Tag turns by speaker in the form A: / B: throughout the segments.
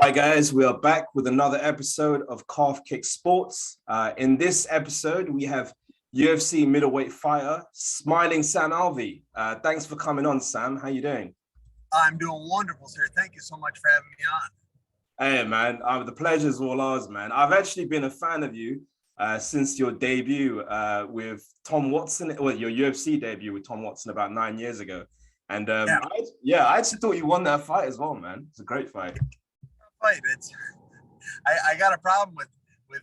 A: Hi guys, we are back with another episode of Calf Kick Sports. In this episode, we have UFC middleweight fighter Smilin Sam Alvey. Thanks for coming on, Sam. How you doing?
B: I'm doing wonderful, sir. Thank you so much for having me on.
A: Hey man, the pleasure's all ours, man. I've actually been a fan of you since your debut with Tom Watson, well, your UFC debut with Tom Watson about 9 years ago. And I actually thought you won that fight as well, man. It's a great fight.
B: I got a problem with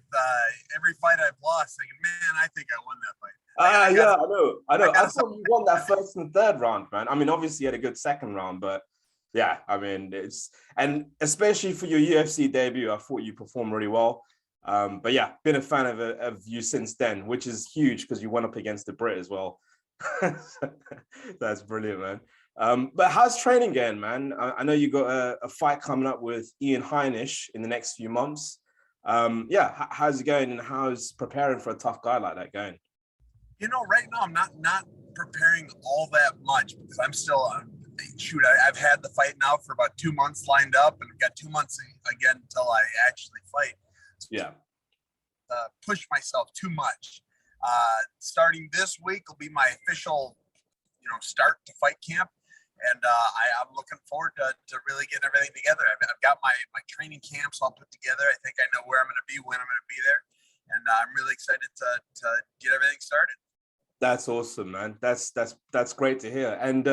B: every fight I've lost, thinking, man, I think I won that fight.
A: I know. I thought you won that first and third round, man. I mean, obviously you had a good second round, but yeah, I mean, and especially for your UFC debut, I thought you performed really well. But yeah, been a fan of you since then, which is huge because you went up against the Brit as well. That's brilliant, man. But how's training going, man? I know you got a fight coming up with Ian Henisch in the next few months. How's it going, and how's preparing for a tough guy like that going?
B: Right now I'm not preparing all that much because I'm still I've had the fight now for about 2 months lined up, and I've got 2 months again until I actually fight. Push myself too much. Starting this week will be my official, start to fight camp. And I'm looking forward to really getting everything together. I've got my training camps all put together. I think I know where I'm going to be, when I'm going to be there. And I'm really excited to get everything started.
A: That's awesome, man. That's great to hear. And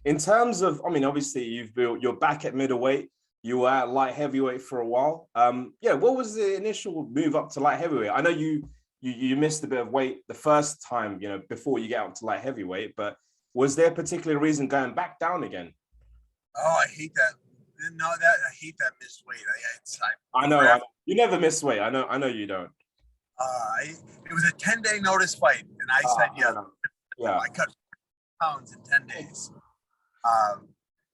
A: in terms of, I mean, obviously you're back at middleweight. You were at light heavyweight for a while. What was the initial move up to light heavyweight? I know you missed a bit of weight the first time, before you get up to light heavyweight, but was there a particular reason going back down again?
B: Oh, I hate that. I hate that missed weight.
A: I know. You never miss weight. I know you don't.
B: It was a 10-day notice fight, and I said yes. Yeah. I cut pounds in 10 days.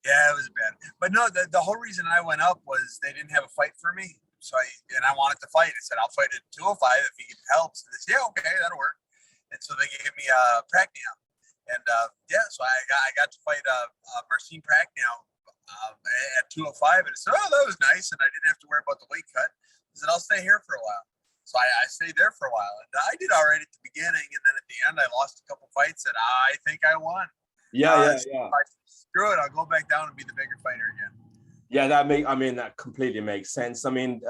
B: It was bad. But no, the whole reason I went up was they didn't have a fight for me. So I wanted to fight. I said, I'll fight at 205 if he helps. And they said, yeah, okay, that'll work. And so they gave me Practium. And so I got to fight Marcin Practium at 205. And I said, oh, that was nice. And I didn't have to worry about the weight cut. I said, I'll stay here for a while. So I stayed there for a while. And I did all right at the beginning. And then at the end, I lost a couple fights that I think I won. Screw it. I'll go back down and be the bigger fighter again.
A: Yeah, that completely makes sense. I mean,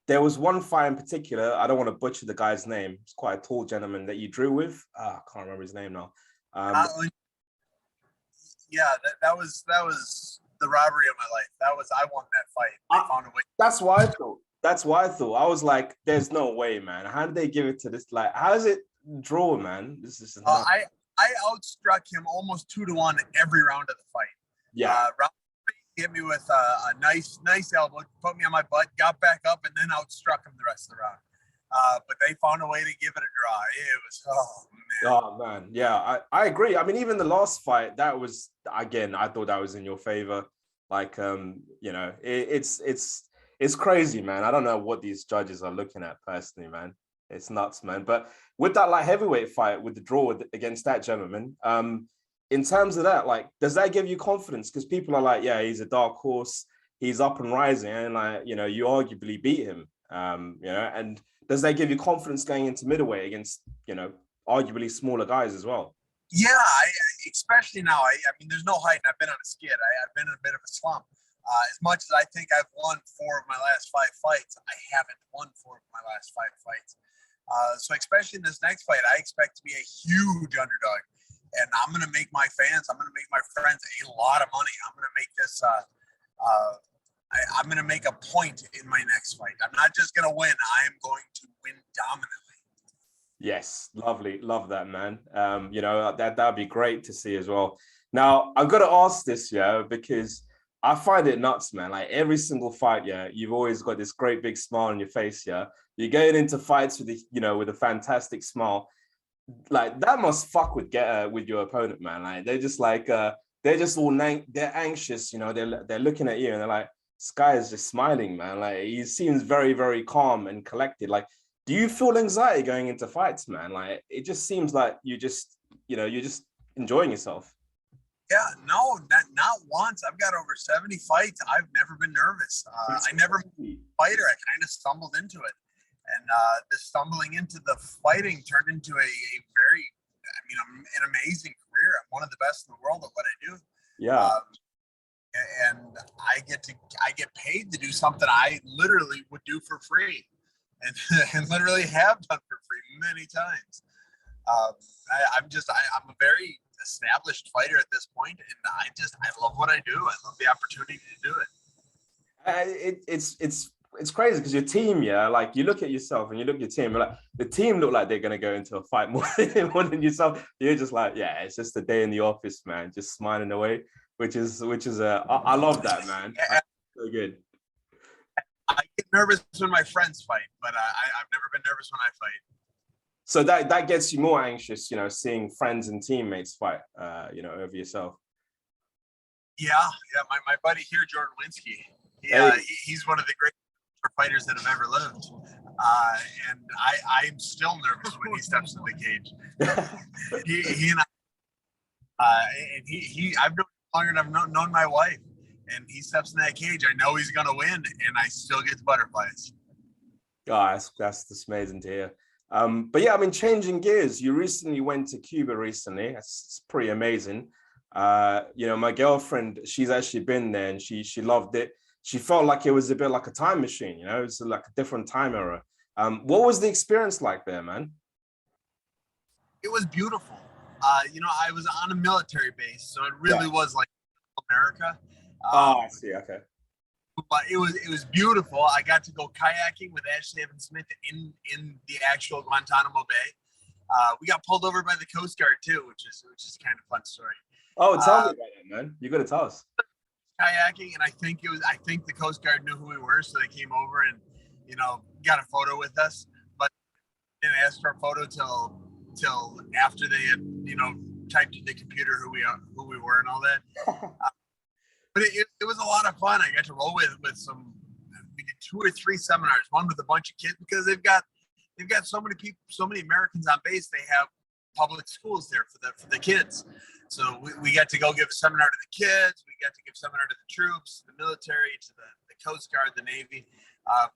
A: there was one fight in particular. I don't want to butcher the guy's name. It's quite a tall gentleman that you drew with. I can't remember his name now.
B: That was the robbery of my life. I won that fight. I found a way.
A: That's why I thought. I was like, "There's no way, man. How did they give it to this? Like, how is it draw, man? This is."
B: I outstruck him almost 2-1 every round of the fight.
A: Yeah.
B: Hit me with a nice elbow, put me on my butt, got back up, and then outstruck him the rest of the round. But they found a way to give it a draw. It was,
A: oh man. Yeah, I agree. I mean, even the last fight, that was, again, I thought that was in your favor. Like, it's crazy, man. I don't know what these judges are looking at personally, man. It's nuts, man. But with that light heavyweight fight, with the draw against that gentleman, in terms of that, like, does that give you confidence? Because people are like, yeah, he's a dark horse. He's up and rising. And like, you arguably beat him, and does that give you confidence going into middleweight against, arguably smaller guys as well?
B: Yeah, especially now. I mean, there's no hiding. I've been on a skid. I've been in a bit of a slump. As much as I think I've won 4 of my last 5 fights, I haven't won 4 of my last 5 fights. So especially in this next fight, I expect to be a huge underdog. And I'm going to make my fans, I'm going to make my friends a lot of money. I'm going to make this, I'm going to make a point in my next fight. I'm not just going to win. I am going to win dominantly.
A: Yes, lovely. Love that, man. That'd be great to see as well. Now, I've got to ask this, because I find it nuts, man. Like every single fight, you've always got this great big smile on your face, You're going into fights with with a fantastic smile. Like that must fuck with your opponent, man. Like they're just like they're just all they're anxious, they're looking at you and they're like, this guy is just smiling, man. Like he seems very, very calm and collected. Like, do you feel anxiety going into fights, man? Like it just seems like you're just enjoying yourself.
B: Yeah, no, not once. I've got over 70 fights. I've never been nervous. I never fighter. I kind of stumbled into it, and the stumbling into the fighting turned into a very, I mean, an amazing career. I'm one of the best in the world at what I do.
A: Yeah.
B: And I get paid to do something I literally would do for free, and literally have done for free many times. I'm a very established fighter at this point, and I love what I do. I love the opportunity to do it.
A: It's crazy because your team, yeah, like you look at yourself and you look at your team, like the team look like they're gonna go into a fight more than yourself. You're just like, yeah, it's just a day in the office, man, just smiling away, which is I love that, man.
B: Yeah.
A: So good.
B: I get nervous when my friends fight, but I've never been nervous when I fight.
A: So that gets you more anxious, seeing friends and teammates fight, over yourself.
B: Yeah. My buddy here, Jordan Winsky, he's one of the great fighters that have ever lived, and I'm still nervous when he steps in the cage. he and I've known him longer than I've known my wife, and he steps in that cage. I know he's gonna win, and I still get the butterflies.
A: Oh, that's just amazing to hear. But yeah, I mean, changing gears, you recently went to Cuba recently. It's pretty amazing. My girlfriend, she's actually been there and she loved it. She felt like it was a bit like a time machine, it's like a different time era. What was the experience like there, man?
B: It was beautiful. I was on a military base, so it really was like America.
A: I see. Okay.
B: But it was beautiful. I got to go kayaking with Ashley Evans Smith in the actual Guantanamo Bay. We got pulled over by the Coast Guard too, which is kind of a fun story.
A: Oh, tell me about that, man. You got to tell us.
B: Kayaking, and I think the Coast Guard knew who we were, so they came over and got a photo with us, but didn't ask for a photo till after they had typed in the computer who we were and all that. But it was a lot of fun. I got to roll with some. We did 2 or 3 seminars. One with a bunch of kids, because they've got so many people, so many Americans on base. They have public schools there for the kids. So we got to go give a seminar to the kids. We got to give a seminar to the troops, the military, to the Coast Guard, the Navy.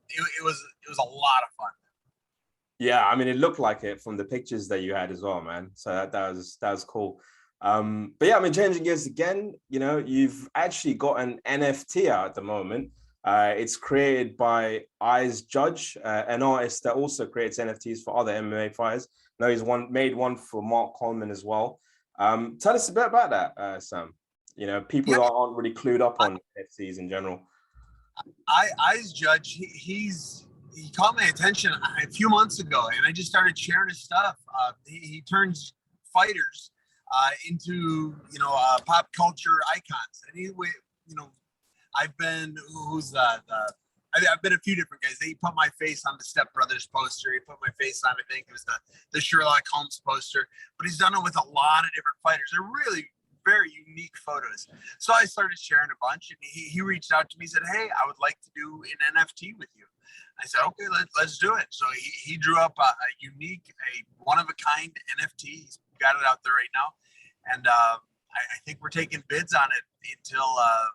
B: It was a lot of fun.
A: Yeah, I mean, it looked like it from the pictures that you had as well, man. So that was cool. But yeah, I mean, changing gears again, you've actually got an NFT out at the moment. It's created by Eyes Judge, an artist that also creates NFTs for other MMA fighters. Now he's made one for Mark Coleman as well. Tell us a bit about that, Sam. People aren't really clued up on NFTs in general.
B: Eyes Judge, he caught my attention a few months ago, and I just started sharing his stuff. He turns fighters into pop culture icons. Anyway, I've been I've been a few different guys. He put my face on the Step Brothers poster. He put my face on, I think it was the Sherlock Holmes poster. But he's done it with a lot of different fighters. They're really very unique photos. So I started sharing a bunch, and he reached out to me, said, "Hey, I would like to do an NFT with you." I said, "Okay, let's do it." So he drew up a unique, one of a kind NFT. He's got it out there right now, and I think we're taking bids on it until I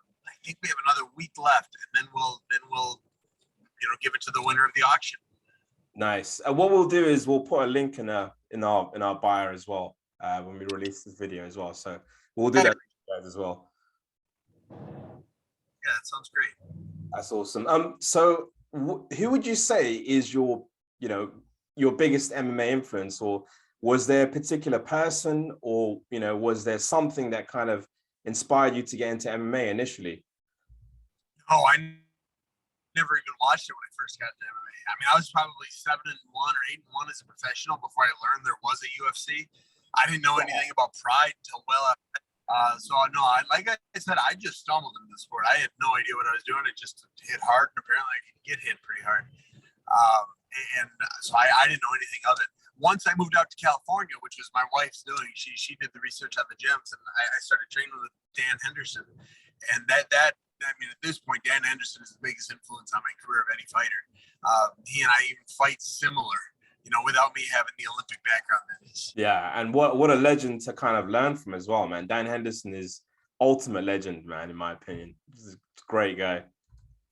B: think we have another week left, and then we'll give it to the winner of the auction. Nice.
A: And what we'll do is we'll put a link in our bio as well when we release this video as well. So we'll do that for you guys as well.
B: Yeah, that sounds great.
A: That's awesome. So who would you say is your biggest MMA influence, or was there a particular person, or was there something that kind of inspired you to get into MMA initially?
B: Oh, I never even watched it when I first got into MMA. I mean, I was probably 7-1 or 8-1 as a professional before I learned there was a UFC. I didn't know anything about Pride until well after. So no, like I said, I just stumbled into the sport. I had no idea what I was doing. It just hit hard, and apparently I could get hit pretty hard. And so I didn't know anything of it. Once I moved out to California, which was my wife's doing, she did the research on the gyms, and I started training with Dan Henderson. And that I mean, at this point, Dan Henderson is the biggest influence on my career of any fighter. He and I even fight similar, without me having the Olympic background that is.
A: Yeah, and what a legend to kind of learn from as well, man. Dan Henderson is ultimate legend, man, in my opinion. He's a great guy.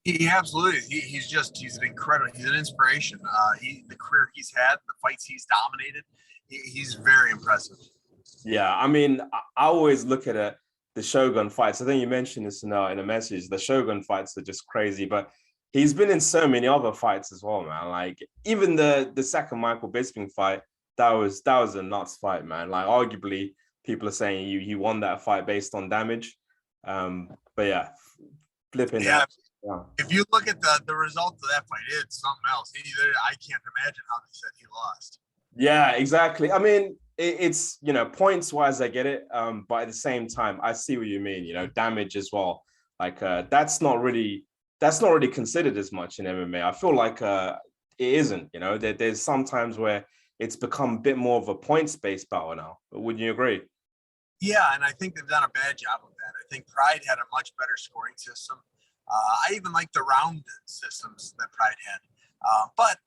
B: He absolutely. He's an incredible. He's an inspiration. The career he's had, the fights he's dominated, he's very impressive.
A: Yeah, I mean, I always look at it, the Shogun fights. I think you mentioned this in a message. The Shogun fights are just crazy, but he's been in so many other fights as well, man. Like even the second Michael Bisping fight, that was a nuts fight, man. Like arguably, people are saying he won that fight based on damage. But yeah, flipping that. Yeah.
B: If you look at the results of that fight, it's something else. I can't imagine how they said he lost.
A: Yeah, exactly. I mean, it's, you know, points wise, I get it. But at the same time, I see what you mean, you know, damage as well. Like that's not really considered as much in MMA. I feel like it isn't, you know, there's some times where it's become a bit more of a points-based battle now. Wouldn't you agree?
B: Yeah, and I think they've done a bad job of that. I think Pride had a much better scoring system. I even like the round systems that Pride had. But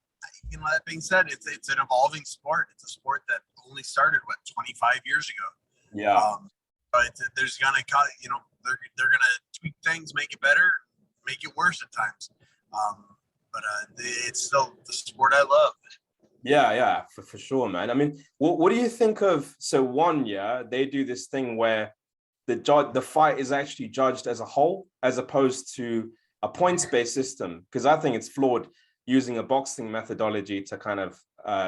B: you know, that being said, it's an evolving sport. It's a sport that only started 25 years ago.
A: Yeah.
B: But there's gonna, you know, they're gonna tweak things, make it better, make it worse at times. But it's still the sport I love.
A: Yeah, for sure, man. I mean, what do you think of? So one, yeah, they do this thing where the fight is actually judged as a whole, as opposed to a points-based system. Because I think it's flawed using a boxing methodology to kind of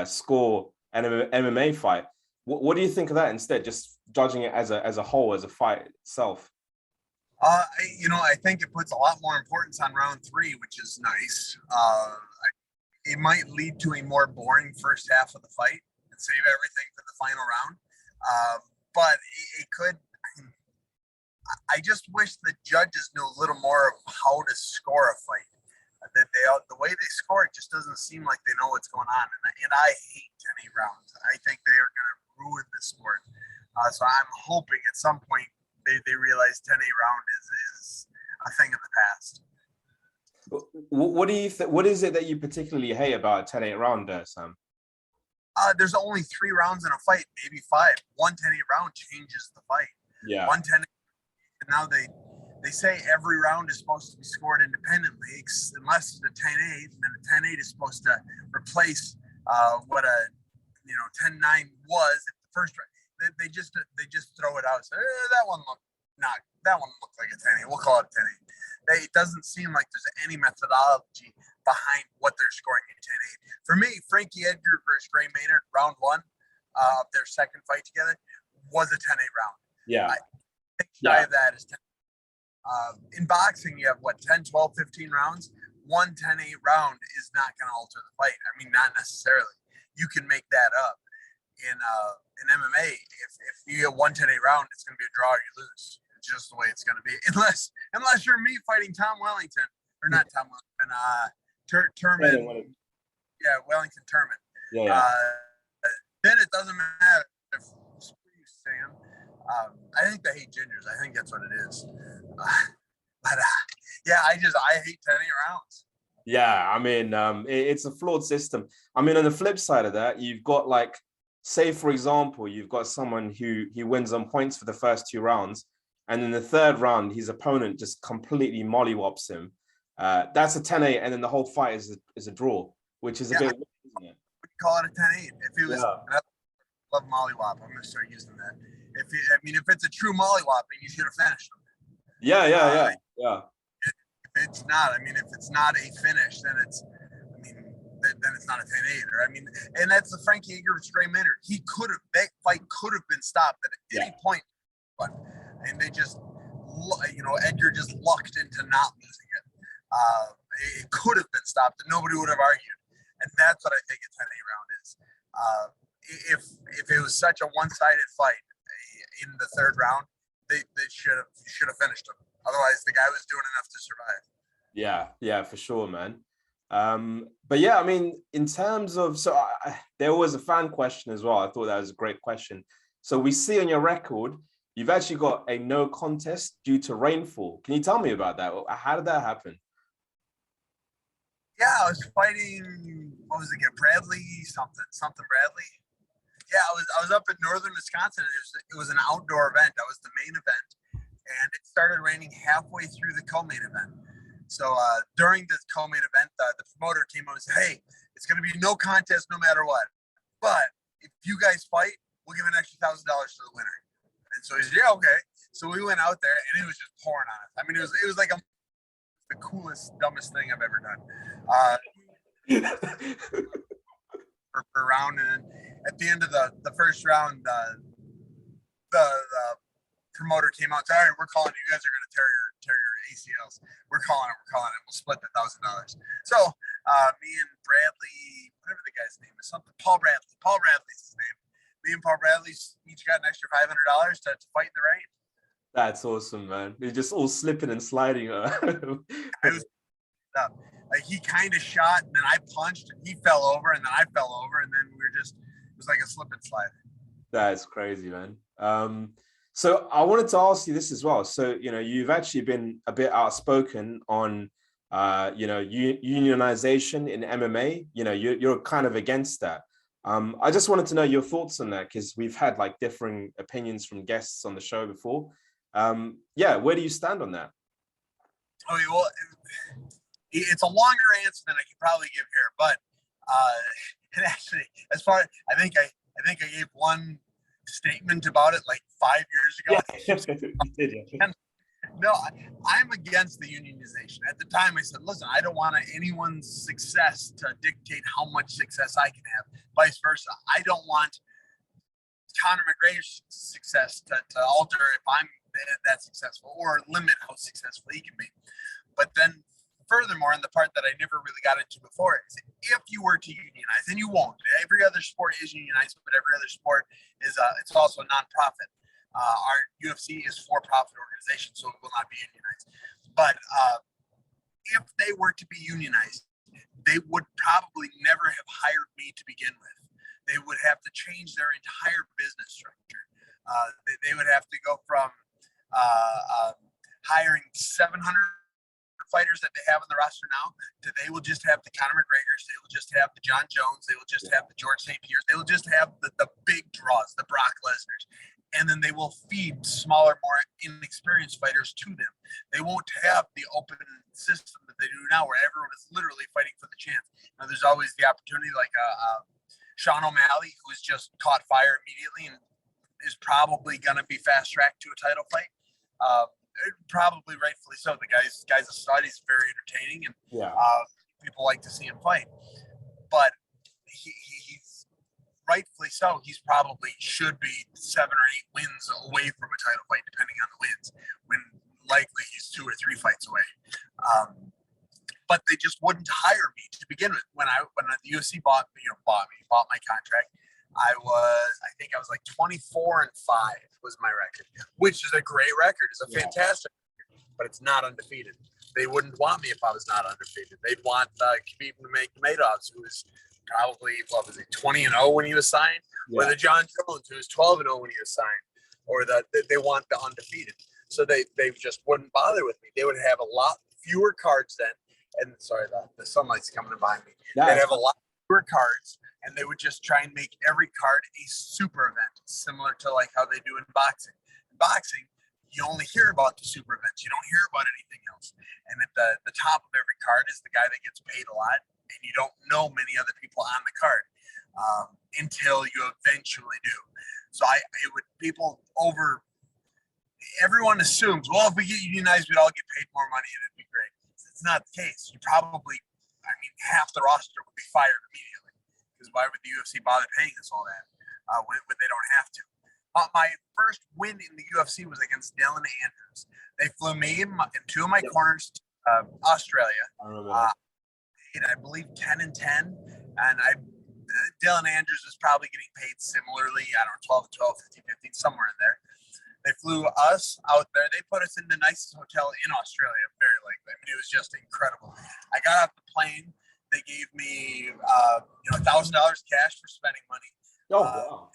A: score an MMA fight. What do you think of that instead? Just judging it as a whole, as a fight itself.
B: You know, I think it puts a lot more importance on round 3, which is nice. It might lead to a more boring first half of the fight and save everything for the final round. But it could. I just wish the judges knew a little more of how to score a fight. That the way they score it just doesn't seem like they know what's going on. And I hate 10-8 rounds. I think they are going to ruin this sport. So I'm hoping at some point they realize 10-8 round is a thing of the past.
A: What do you what is it that you particularly hate about a 10-8 round, Sam?
B: There's only 3 rounds in a fight, maybe 5. One 10-8 round changes the fight.
A: Yeah.
B: 110. And now they say every round is supposed to be scored independently, unless it's a 10-8, and then a 10-8 is supposed to replace what a 10-9 was at the first round. They just throw it out. So that one looked like a 10-8. We'll call it a 10-8. It doesn't seem like there's any methodology behind what they're scoring in 10-8. For me, Frankie Edgar versus Gray Maynard, round 1 of their second fight together, was a 10-8 round.
A: Yeah.
B: I think shy of that is 10. In boxing, you have 10, 12, 15 rounds. One 10-8 round is not going to alter the fight. I mean, not necessarily. You can make that up. In MMA, if you get 1 10-8 round, it's going to be a draw or you lose. It's just the way it's going to be. Unless you're me fighting Tom Wellington, or not Tom Wellington, Turman. Yeah, Wellington Turman.
A: Yeah.
B: Then it doesn't matter if Sam. I think they hate gingers. I think that's what it is. Yeah, I hate 10-8 rounds.
A: Yeah, I mean, it's a flawed system. I mean, on the flip side of that, you've got like, say, for example, you've got someone who wins on points for the first 2 rounds, and in the 3rd round, his opponent just completely mollywops him. That's a 10-8, and then the whole fight is a draw, which is a bit weird, isn't it?
B: We call it a 10-8. If it was, I love mollywop. I'm going to start using that. If it's a true mollywopping, you should have finished him.
A: Yeah.
B: If it's not, if it's not a finish, then it's not a 10-8. And that's the Frankie Edgar versus Gray Maynard. That fight could have been stopped at any point, and they just, Edgar just lucked into not losing it. It could have been stopped, and nobody would have argued. And that's what I think a 10-8 round is. If it was such a one-sided fight in the 3rd round, they should have finished him. Otherwise, the guy was doing enough to survive.
A: Yeah, for sure, man. But yeah, I mean, in terms of, there was a fan question as well. I thought that was a great question. So we see on your record, you've actually got a no contest due to rainfall. Can you tell me about that? How did that happen?
B: Yeah, I was fighting, what was it again? Bradley, something Bradley. Yeah, I was up in northern Wisconsin. And it was an outdoor event. That was the main event. and it started raining halfway through the co-main event. So during the co-main event, the promoter came out and said, "Hey, it's going to be no contest no matter what. But if you guys fight, we'll give an extra $1,000 to the winner." And so he said, "Yeah, okay." So we went out there, and it was just pouring on us. I mean, it was like the coolest, dumbest thing I've ever done. For round, and at the end of the first round, the promoter came out and said, "All right, we're calling it. You guys are going to tear your ACLs. We're calling it. We'll split the $1,000." So me and Bradley, whatever the guy's name is, something Paul Bradley's his name. Me and Paul Bradley each got an extra $500 to fight in the rain.
A: That's awesome, man. They're just all slipping and sliding.
B: Like he kind of shot, and then I punched, and he fell over, and then I fell over, and then it was like a slip and slide.
A: That's crazy, man. So I wanted to ask you this as well. So, you've actually been a bit outspoken on, unionization in MMA. You're kind of against that. I just wanted to know your thoughts on that, because we've had like differing opinions from guests on the show before. Where do you stand on that?
B: Oh, well, it's a longer answer than I can probably give here, but and actually, I think I gave one statement about it like 5 years ago.
A: Yeah.
B: No, I'm against the unionization. At the time, I said, listen, I don't want anyone's success to dictate how much success I can have. Vice versa. I don't want Conor McGregor's success to alter if I'm that successful, or limit how successful he can be. But then furthermore, and the part that I never really got into before, is if you were to unionize, and you won't, every other sport is unionized, but every other sport is it's also a nonprofit. Our UFC is for-profit organization, so it will not be unionized. But if they were to be unionized, they would probably never have hired me to begin with. They would have to change their entire business structure. They would have to go from hiring 700 fighters that they have on the roster now to they will just have the Conor McGregors, they will just have the John Jones, they will just have the George St. Pierre's, they will just have the big draws, the Brock Lesnar's, and then they will feed smaller, more inexperienced fighters to them. They won't have the open system that they do now, where everyone is literally fighting for the chance. Now, there's always the opportunity, like Sean O'Malley, who has just caught fire immediately and is probably going to be fast-tracked to a title fight. Probably rightfully so. The guy's a stud. He's very entertaining, and people like to see him fight. But he's rightfully so. He's probably should be 7 or 8 wins away from a title fight, depending on the wins. When likely he's 2 or 3 fights away. But they just wouldn't hire me to begin with. When the UFC bought my contract, I think I was like 24-5 was my record, which is a great record. It's a fantastic record, but it's not undefeated. They wouldn't want me if I was not undefeated. They'd want Khabib Nurmagomedov, who was probably, 20-0 when he was signed, or the John Jones, who was 12-0 when he was signed, or they want the undefeated. So they just wouldn't bother with me. They would have a lot fewer cards then. And sorry, the sunlight's coming behind me. They'd have a lot fewer cards, and they would just try and make every card a super event, similar to like how they do in boxing. In boxing, you only hear about the super events. You don't hear about anything else. And at the top of every card is the guy that gets paid a lot, and you don't know many other people on the card until you eventually do. So everyone assumes, well, if we get unionized, we'd all get paid more money and it'd be great. It's not the case. You probably, half the roster would be fired immediately. Because why would the UFC bother paying us all that when they don't have to? My first win in the UFC was against Dylan Andrews. They flew me and 2 of my corners to Australia. I believe 10 and 10, and Dylan Andrews was probably getting paid similarly. I don't know, 12 and 12, 15, 15, somewhere in there. They flew us out there. They put us in the nicest hotel in Australia, very likely. It was just incredible. I got off the plane. They gave me, $1,000 cash for spending money.
A: Oh, wow.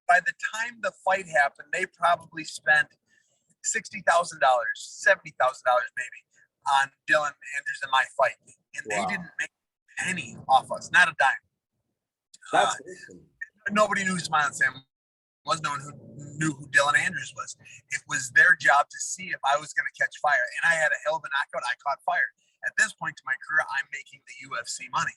B: By the time the fight happened, they probably spent $60,000, $70,000 maybe, on Dylan Andrews and my fight. And they didn't make a penny off us, not a dime.
A: That's awesome.
B: Nobody knew Smilin Sam was. No one who knew who Dylan Andrews was. It was their job to see if I was going to catch fire. And I had a hell of a knockout. I caught fire. At this point in my career, I'm making the UFC money.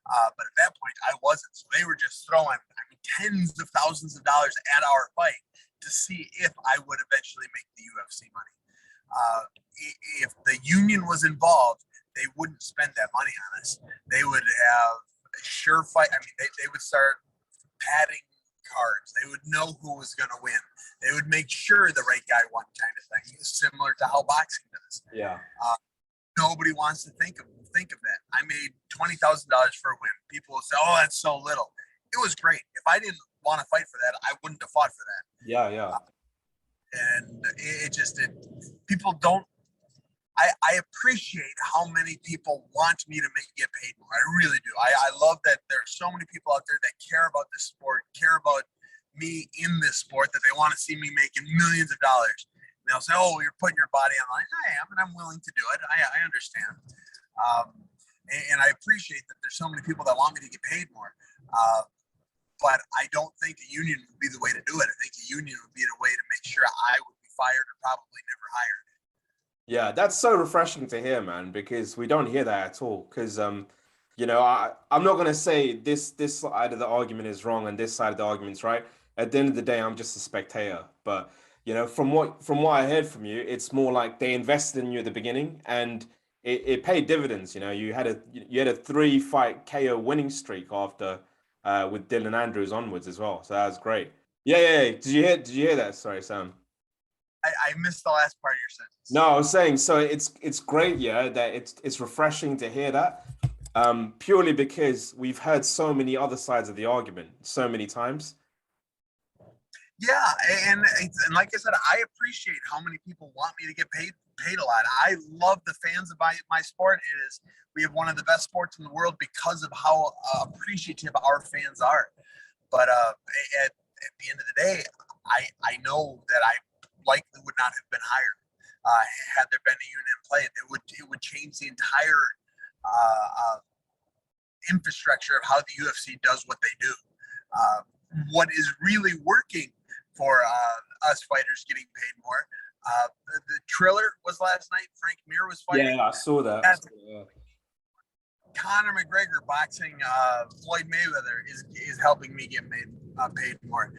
B: But at that point, I wasn't. So they were just throwing, tens of thousands of dollars at our fight to see if I would eventually make the UFC money. If the union was involved, they wouldn't spend that money on us. They would have a surefire. They would start padding cards. They would know who was going to win. They would make sure the right guy won, kind of thing, similar to how boxing does.
A: Yeah.
B: Nobody wants to think of that. I made $20,000 for a win. People will say, "Oh, that's so little." It was great. If I didn't want to fight for that, I wouldn't have fought for that.
A: Yeah.
B: And people don't. I appreciate how many people want me to get paid more. I really do. I love that there are so many people out there that care about this sport, care about me in this sport, that they want to see me making millions of dollars. And they'll say, "Oh, you're putting your body on the line." I am, and I'm willing to do it. I understand. And I appreciate that there's so many people that want me to get paid more. But I don't think a union would be the way to do it. I think a union would be the way to make sure I would be fired or probably never hired.
A: Yeah, that's so refreshing to hear, man, because we don't hear that at all. Because I'm not gonna say this side of the argument is wrong and this side of the argument's right. At the end of the day, I'm just a spectator. But from what I heard from you, it's more like they invested in you at the beginning and it paid dividends. You had a 3-fight KO winning streak after with Dylan Andrews onwards as well. So that was great. Yeah. Did you hear that? Sorry, Sam.
B: I missed the last part of your sentence.
A: No, I was saying, so it's great, yeah, that it's refreshing to hear that, purely because we've heard so many other sides of the argument so many times.
B: Yeah, and like I said, I appreciate how many people want me to get paid a lot. I love the fans of my sport. We have one of the best sports in the world because of how appreciative our fans are. But at the end of the day, I know that I likely would not have been hired had there been a union in play. It would change the entire infrastructure of how the UFC does what they do. What is really working for us fighters getting paid more? The Triller was last night. Frank Mir was fighting.
A: Yeah, I saw that.
B: Conor McGregor boxing Floyd Mayweather is helping me get paid more.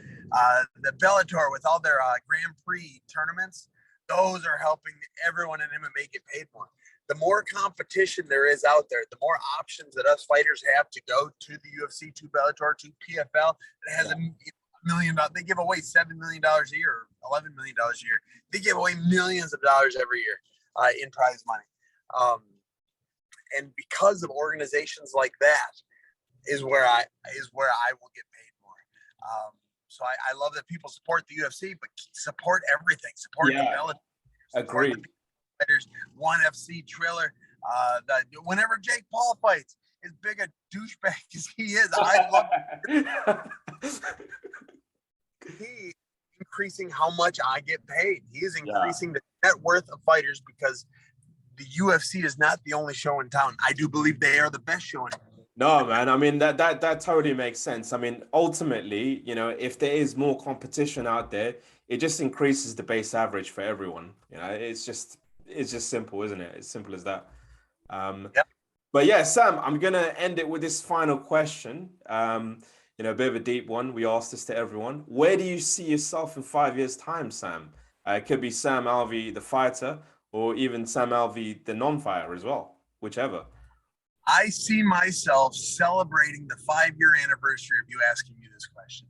B: The Bellator with all their Grand Prix tournaments, those are helping everyone in MMA get paid more. The more competition there is out there, the more options that us fighters have to go to the UFC, to Bellator, to PFL. It has $1 million. They give away $7 million a year, or $11 million a year. They give away millions of dollars every year in prize money. And because of organizations like that, is where I will get paid more. So I love that people support the UFC, but support everything. Support the Bellator.
A: Agreed.
B: Fighters, ONE FC Triller. Whenever Jake Paul fights, as big a douchebag as he is, I love he increasing how much I get paid. He is increasing the net worth of fighters because the UFC is not the only show in town. I do believe they are the best show in town.
A: No, man. I mean, that totally makes sense. I mean, ultimately, if there is more competition out there, it just increases the base average for everyone. It's just simple, isn't it? It's simple as that. But yeah, Sam, I'm gonna end it with this final question. A bit of a deep one. We asked this to everyone. Where do you see yourself in 5 years' time, Sam? It could be Sam Alvey, the fighter, or even Sam Alvey, the non-fighter as well, whichever.
B: I see myself celebrating the 5-year anniversary of you asking me this question.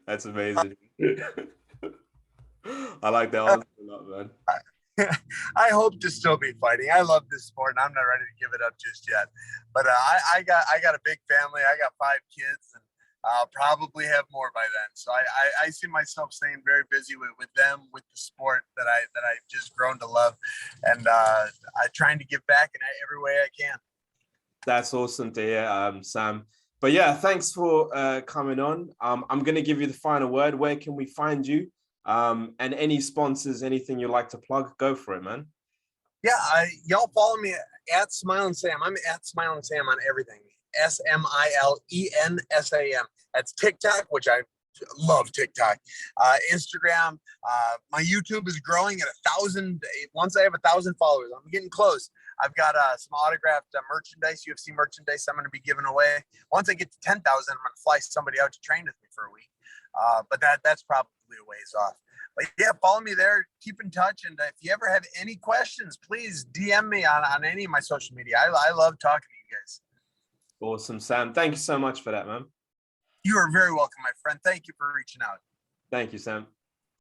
A: That's amazing. I like that answer a lot, man.
B: I hope to still be fighting. I love this sport, and I'm not ready to give it up just yet. But I got a big family. I got 5 kids, and I'll probably have more by then. So I see myself staying very busy with them, with the sport that I've just grown to love, and I'm trying to give back in every way I can.
A: That's awesome to hear, Sam. But yeah, thanks for coming on. I'm going to give you the final word. Where can we find you? And any sponsors, anything you'd like to plug, go for it, man.
B: Yeah, y'all follow me at Smilin Sam. I'm at Smilin Sam on everything. SMILENSAM. That's TikTok, which I love TikTok. Instagram. My YouTube is growing at 1,000. Once I have 1,000 followers, I'm getting close. I've got some autographed merchandise, UFC merchandise I'm going to be giving away. Once I get to 10,000, I'm going to fly somebody out to train with me for a week. But that's probably a ways off. But yeah, follow me there. Keep in touch. And if you ever have any questions, please DM me on any of my social media. I love talking to you guys.
A: Awesome, Sam. Thank you so much for that, man.
B: You are very welcome, my friend. Thank you for reaching out.
A: Thank you, Sam.